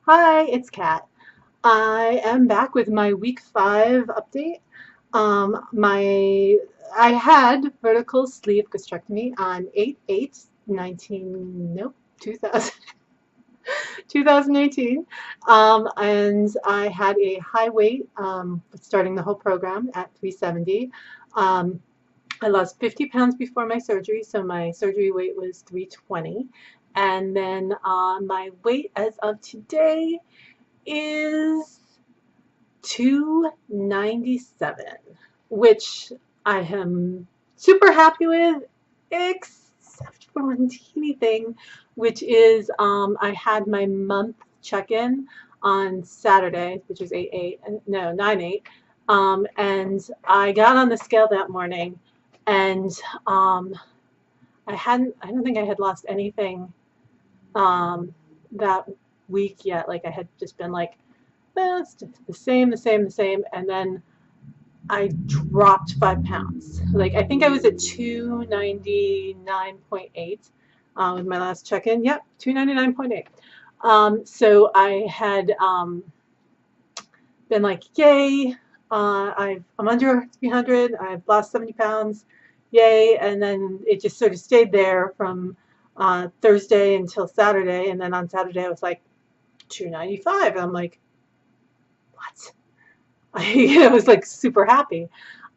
Hi, it's Kat. I am back with my week 5 update. I had vertical sleeve gastrectomy on 8/8/19, nope, 2000, 2018. And I had a high weight starting the whole program at 370. Um, I lost 50 pounds before my surgery, so my surgery weight was 320. And then my weight as of today is 297, which I am super happy with, except for one teeny thing, which is I had my month check-in on Saturday, which is 8/8, no, 9/8, and I got on the scale that morning, and um, I don't think I had lost anything that week yet. Like I had just been like, it's the same, the same, the same. And then I dropped 5 pounds. Like I think I was at 299.8 with my last check-in. Yep, 299.8. So I had been like, yay, I'm under 300. I've lost 70 pounds. Yay. And then it just sort of stayed there from Thursday until Saturday. And then on Saturday, I was like 295. And I'm like, what? I was like super happy.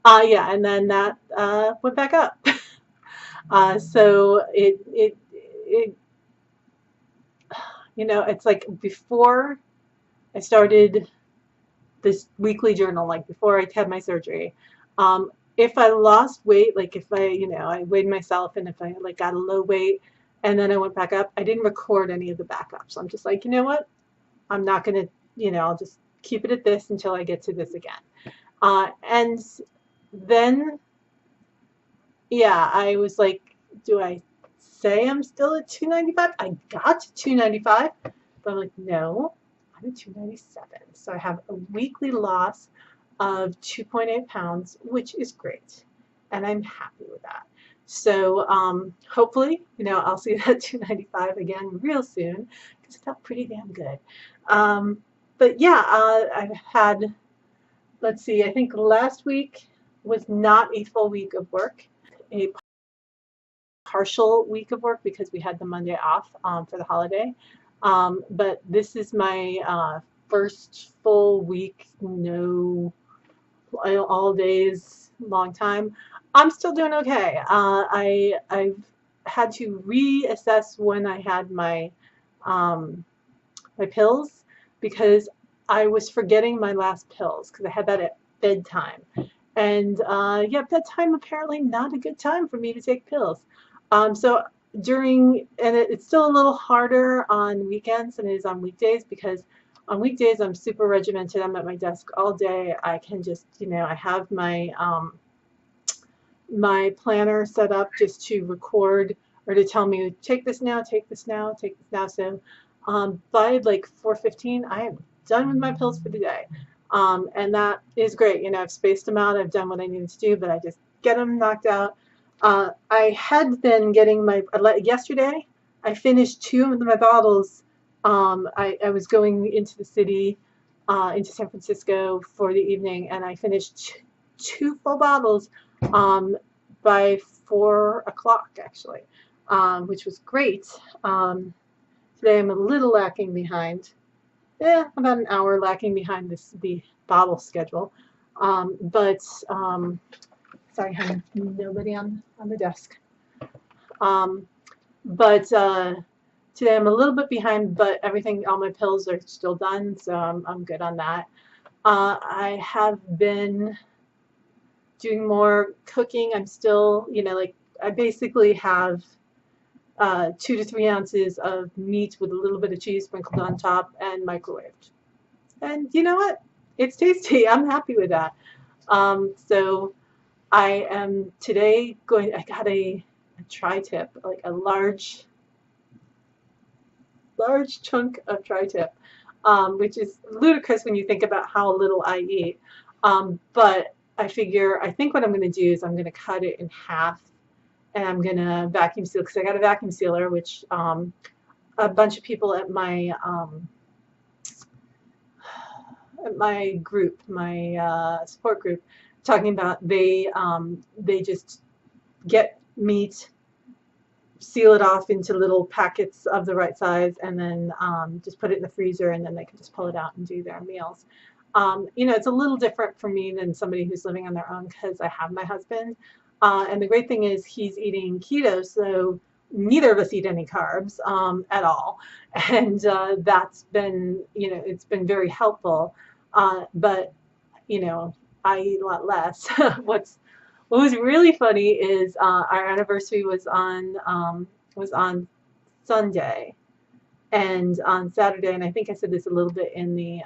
Yeah, and then that went back up. So it's like before I started this weekly journal, like before I had my surgery. Um, if I lost weight, like if I weighed myself and if I like got a low weight and then I went back up, I didn't record any of the backups. I'm just like, you know what? I'm not gonna, I'll just keep it at this until I get to this again. And then, yeah, I was like, do I say I'm still at 295? I got to 295, but I'm like, no, I'm at 297. So I have a weekly loss of 2.8 pounds, which is great. And I'm happy with that. So hopefully, I'll see that 295 again real soon because it felt pretty damn good. Um, but yeah, I've had, let's see, I think last week was not a full week of work, a partial week of work because we had the Monday off for the holiday. But this is my first full week, no all days, long time. I'm still doing okay. I've had to reassess when I had my pills because I was forgetting my last pills because I had that at bedtime. And yeah, bedtime apparently not a good time for me to take pills. So it's still a little harder on weekends than it is on weekdays because on weekdays I'm super regimented. I'm at my desk all day. I can just, I have my planner set up just to record or to tell me take this now, take this now, take this now. So by like 4:15, I am done with my pills for the day. And that is great. I've spaced them out. I've done what I needed to do, but I just get them knocked out. I had been getting yesterday, I finished 2 of my bottles. I was going into the city, into San Francisco for the evening, and I finished 2 full bottles um, by 4 o'clock, actually, which was great. Today I'm a little lacking behind. Yeah, about an hour lacking behind the bottle schedule. But sorry, honey, nobody on the desk. Um, but today I'm a little bit behind, but all my pills are still done, so I'm good on that. I have been doing more cooking. I'm still, like I basically have 2 to 3 ounces of meat with a little bit of cheese sprinkled on top and microwaved. And you know what? It's tasty. I'm happy with that. So I am today I got a tri-tip, like a large chunk of tri-tip, which is ludicrous when you think about how little I eat. But I think what I'm going to do is I'm going to cut it in half and I'm going to vacuum seal because I got a vacuum sealer, which a bunch of people at my my group, my support group, talking about they just get meat, seal it off into little packets of the right size, and then just put it in the freezer, and then they can just pull it out and do their meals. It's a little different for me than somebody who's living on their own because I have my husband. And the great thing is he's eating keto, so neither of us eat any carbs at all. And that's been, it's been very helpful. But, I eat a lot less. What was really funny is our anniversary was on Sunday, and on Saturday, and I think I said this a little bit in the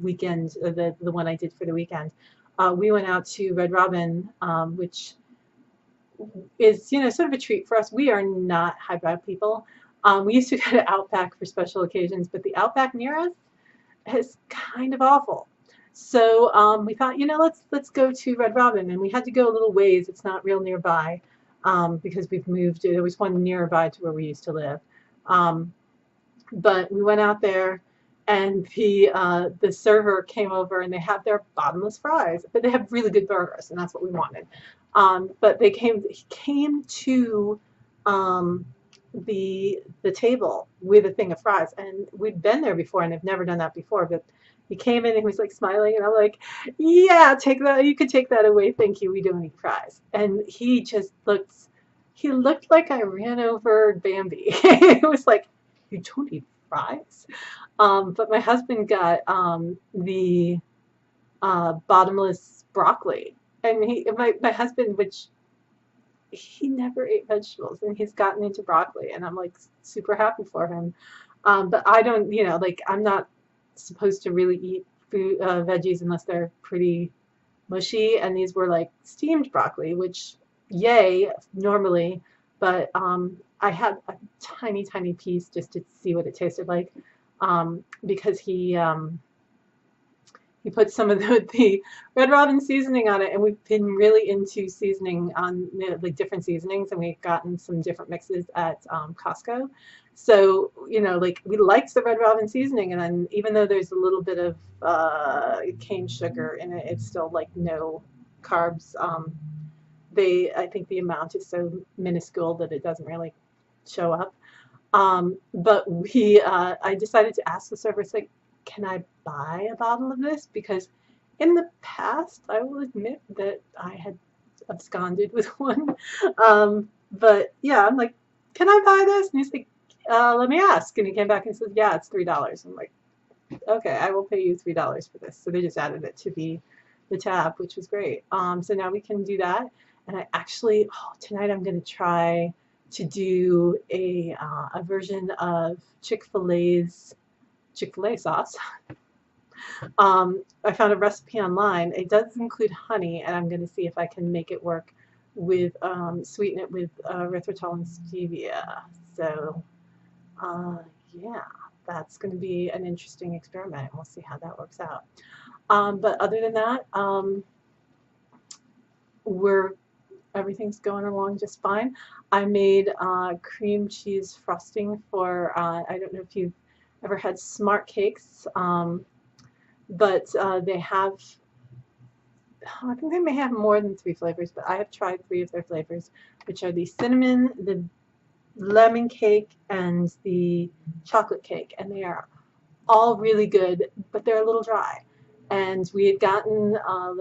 weekend, the one I did for the weekend. We went out to Red Robin, which is sort of a treat for us. We are not highbrow people. We used to go to Outback for special occasions, but the Outback near us is kind of awful. So we thought, let's go to Red Robin, and we had to go a little ways. It's not real nearby because we've moved. There was one nearby to where we used to live, but we went out there, and the server came over, and they have their bottomless fries, but they have really good burgers, and that's what we wanted. But he came to the table with a thing of fries, and we'd been there before, and I've never done that before, but he came in and he was like smiling, and I'm like, yeah, take that. You can take that away. Thank you. We don't eat fries. And he looked like I ran over Bambi. It was like, you don't eat fries? But my husband got the bottomless broccoli. And my husband, which he never ate vegetables, and he's gotten into broccoli, and I'm like super happy for him. But I don't, I'm not supposed to really eat veggies unless they're pretty mushy, and these were like steamed broccoli, which yay normally, but I had a tiny piece just to see what it tasted like, because he put some of the Red Robin seasoning on it, and we've been really into seasoning on like different seasonings, and we've gotten some different mixes at Costco. So like we liked the Red Robin seasoning, and then even though there's a little bit of cane sugar in it, it's still like no carbs. I think the amount is so minuscule that it doesn't really show up. But I decided to ask the server, it's like, can I buy a bottle of this? Because in the past, I will admit that I had absconded with one. But yeah, I'm like, can I buy this? And he's like, let me ask. And he came back and says, yeah, it's $3. I'm like, okay, I will pay you $3 for this. So they just added it to the tab, which was great. So now we can do that. And I actually, tonight I'm going to try to do a version of Chick-fil-A sauce. I found a recipe online. It does include honey, and I'm going to see if I can make it work with sweeten it with erythritol and stevia. So yeah, that's going to be an interesting experiment. We'll see how that works out. But other than that, everything's going along just fine. I made cream cheese frosting for, I don't know if you've ever had Smart Cakes, but they have, I think they may have more than 3 flavors, but I have tried 3 of their flavors, which are the cinnamon, the lemon cake, and the chocolate cake, and they are all really good, but they're a little dry. And we had gotten a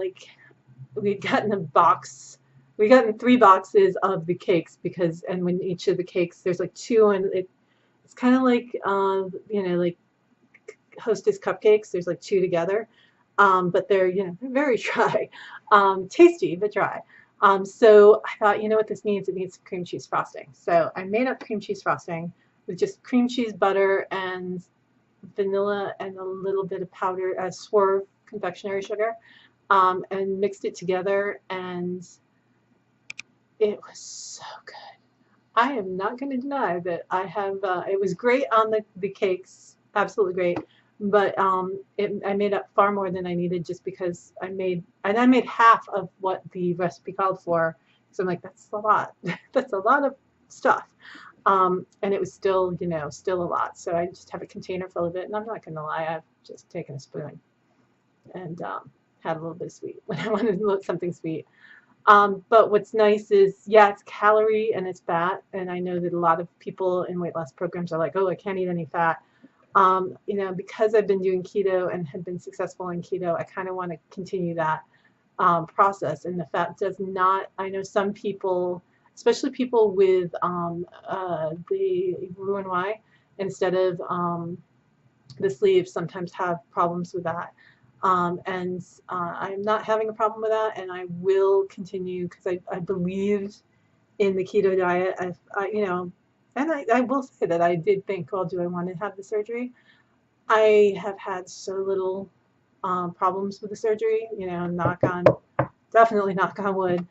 box. We gotten 3 boxes of the cakes and when each of the cakes, there's like 2, and it's kind of like like Hostess cupcakes. There's like 2 together, but they're they're very dry, tasty but dry. So I thought, what this needs? It needs cream cheese frosting. So I made up cream cheese frosting with just cream cheese, butter, and vanilla, and a little bit of powder, Swerve confectionery sugar, and mixed it together, and it was so good. I am not going to deny that I have, it was great on the cakes, absolutely great, but I made up far more than I needed just because I made half of what the recipe called for, so I'm like, that's a lot. That's a lot of stuff. And it was still, still a lot. So I just have a container full of it, and I'm not going to lie, I've just taken a spoon and had a little bit of sweet when I wanted something sweet. But what's nice is, yeah, it's calorie and it's fat, and I know that a lot of people in weight loss programs are like, oh, I can't eat any fat. Because I've been doing keto and have been successful in keto, I kind of want to continue that process. And the fat does not, I know some people, especially people with the Roux-en-Y instead of the sleeves, sometimes have problems with that. I'm not having a problem with that, and I will continue because I believe in the keto diet. And I will say that I did think, well, do I want to have the surgery? I have had so little problems with the surgery, definitely knock on wood.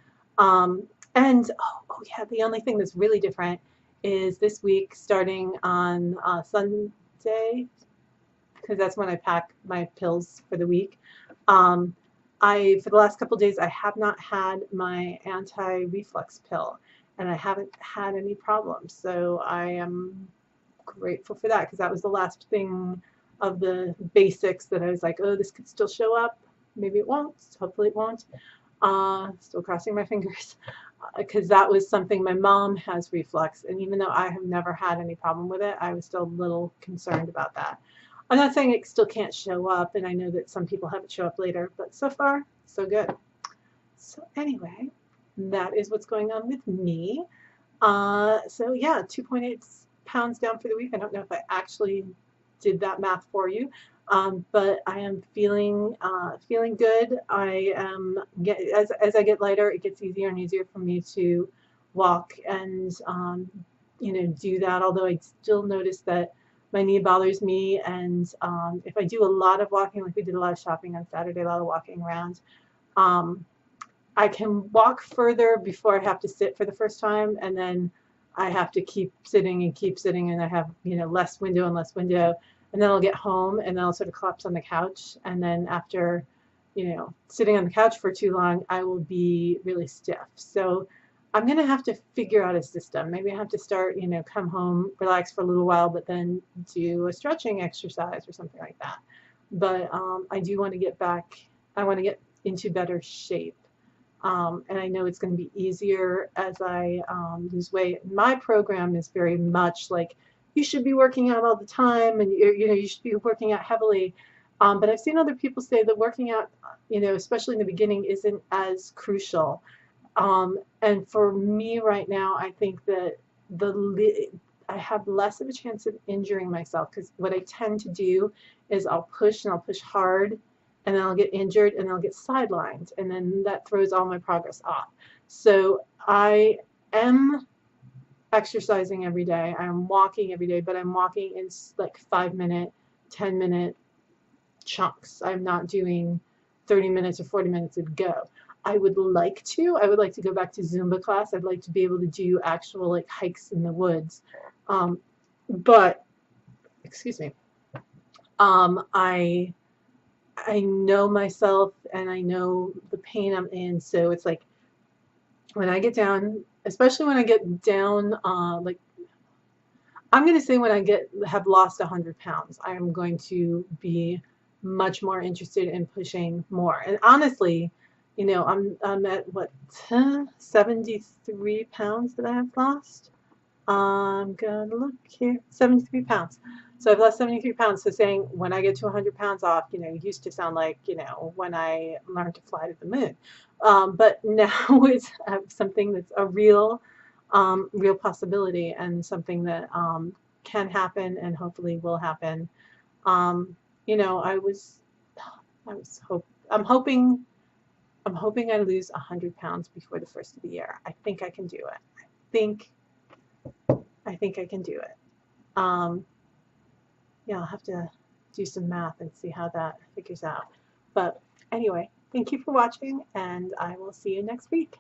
Yeah, the only thing that's really different is this week, starting on Sunday, because that's when I pack my pills for the week. For the last couple of days, I have not had my anti-reflux pill, and I haven't had any problems. So I am grateful for that, because that was the last thing of the basics that I was like, oh, this could still show up. Maybe it won't. Hopefully it won't. Still crossing my fingers, because that was something. My mom has reflux, and even though I have never had any problem with it, I was still a little concerned about that. I'm not saying it still can't show up, and I know that some people have it show up later, but so far, so good. So anyway, that is what's going on with me. So yeah, 2.8 pounds down for the week. I don't know if I actually did that math for you, but I am feeling good. As I get lighter, it gets easier and easier for me to walk and do that. Although I still notice that my knee bothers me, and if I do a lot of walking, like we did a lot of shopping on Saturday, a lot of walking around, I can walk further before I have to sit for the first time, and then I have to keep sitting, and I have less window and less window, and then I'll get home and then I'll sort of collapse on the couch, and then after sitting on the couch for too long, I will be really stiff. So I'm going to have to figure out a system. Maybe I have to start, come home, relax for a little while, but then do a stretching exercise or something like that. But I do want to get back. I want to get into better shape. And I know it's going to be easier as I lose weight. My program is very much like, you should be working out all the time, and you should be working out heavily. But I've seen other people say that working out, especially in the beginning, isn't as crucial. And for me right now, I think that I have less of a chance of injuring myself, because what I tend to do is I'll push hard, and then I'll get injured, and then I'll get sidelined, and then that throws all my progress off. So I am exercising every day. I'm walking every day, but I'm walking in like 5-minute, 10-minute chunks. I'm not doing 30 minutes or 40 minutes a go. I would like to go back to Zumba class. I'd like to be able to do actual like hikes in the woods. But excuse me. I know myself, and I know the pain I'm in. So it's like, when I get down, especially when I get down, like, I'm going to say when I have lost 100 pounds, I am going to be much more interested in pushing more. And honestly, I'm at what, 73 pounds that I have lost. I'm gonna look here, 73 pounds. So I've lost 73 pounds. So saying when I get to 100 pounds off, used to sound like, when I learned to fly to the moon. But now it's something that's a real possibility, and something that can happen and hopefully will happen. I'm hoping I lose 100 pounds before the first of the year. I think I can do it. I think I can do it. Yeah, I'll have to do some math and see how that figures out. But anyway, thank you for watching, and I will see you next week.